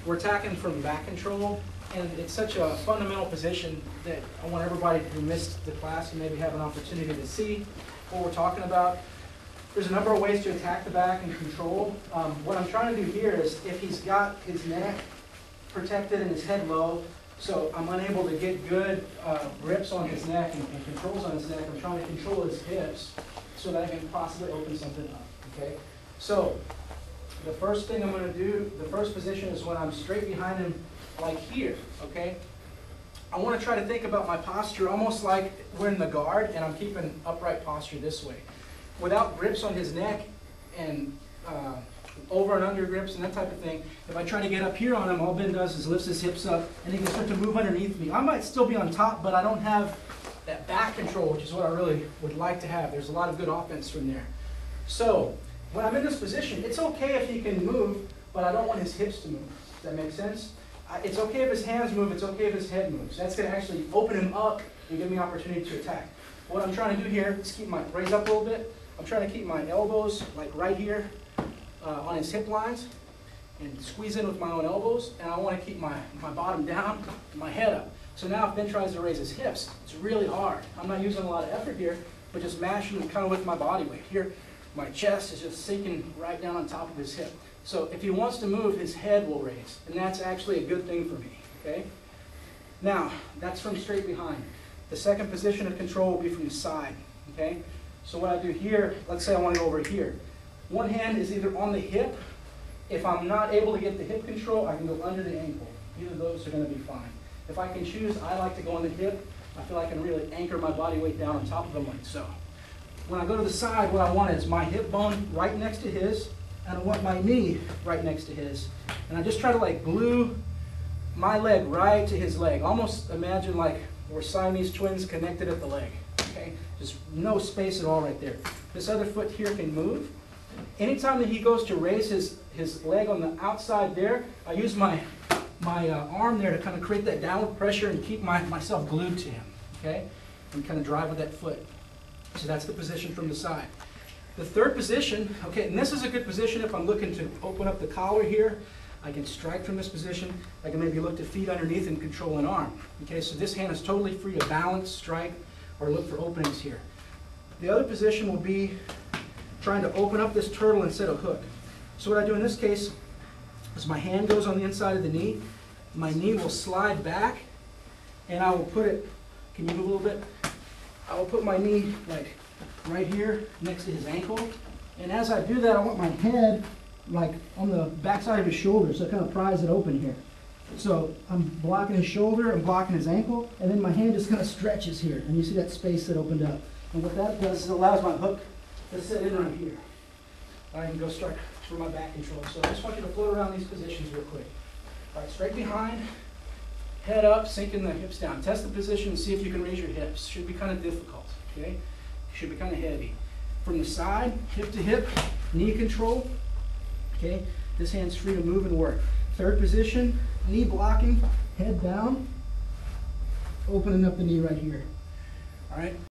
We're attacking from back control, and it's such a fundamental position that I want everybody who missed the class to maybe have an opportunity to see what we're talking about. There's a number of ways to attack the back and control. What I'm trying to do here is if he's got his neck protected and his head low, so I'm unable to get good grips on his neck and controls on his neck, I'm trying to control his hips so that I can possibly open something up, okay? So the first thing I'm going to do, the first position is when I'm straight behind him like here, okay? I want to try to think about my posture almost like we're in the guard and I'm keeping upright posture this way. Without grips on his neck and over and under grips and that type of thing, if I try to get up here on him, all Ben does is lifts his hips up and he can start to move underneath me. I might still be on top, but I don't have that back control, which is what I really would like to have. There's a lot of good offense from there. So when I'm in this position, it's okay if he can move, but I don't want his hips to move. Does that make sense? It's okay if his hands move, it's okay if his head moves. That's going to actually open him up and give me opportunity to attack. What I'm trying to do here is raise up a little bit. I'm trying to keep my elbows like right here on his hip lines and squeeze in with my own elbows, and I want to keep my bottom down, my head up. So now if Ben tries to raise his hips, it's really hard. I'm not using a lot of effort here, but just mashing kind of with my body weight. Here, my chest is just sinking right down on top of his hip. So if he wants to move, his head will raise, and that's actually a good thing for me, okay? Now, that's from straight behind. The second position of control will be from the side, okay? So what I do here, let's say I want to go over here. One hand is either on the hip. If I'm not able to get the hip control, I can go under the ankle. Either of those are going to be fine. If I can choose, I like to go on the hip. I feel like I can really anchor my body weight down on top of him like so. When I go to the side, what I want is my hip bone right next to his, and I want my knee right next to his. And I just try to like glue my leg right to his leg. Almost imagine like we're Siamese twins connected at the leg. Okay? Just no space at all right there. This other foot here can move. Anytime that he goes to raise his leg on the outside there, I use my arm there to kind of create that downward pressure and keep myself glued to him, okay? And kind of drive with that foot. So that's the position from the side. The third position, okay, and this is a good position if I'm looking to open up the collar here. I can strike from this position. I can maybe look to feet underneath and control an arm. Okay, so this hand is totally free to balance, strike, or look for openings here. The other position will be trying to open up this turtle instead of hook. So what I do in this case is my hand goes on the inside of the knee. My knee will slide back, and I will put it, can you move a little bit? I will put my knee like right here next to his ankle. And as I do that, I want my head like on the backside of his shoulder, so it kind of pries it open here. So I'm blocking his shoulder, I'm blocking his ankle, and then my hand just kind of stretches here. And you see that space that opened up. And what that does is it allows my hook to sit in right here. I can go start for my back control. So I just want you to float around these positions real quick. All right, straight behind, head up, sinking the hips down. Test the position and see if you can raise your hips. Should be kind of difficult, okay? Should be kind of heavy. From the side, hip to hip, knee control, okay? This hand's free to move and work. Third position, knee blocking, head down, opening up the knee right here. All right?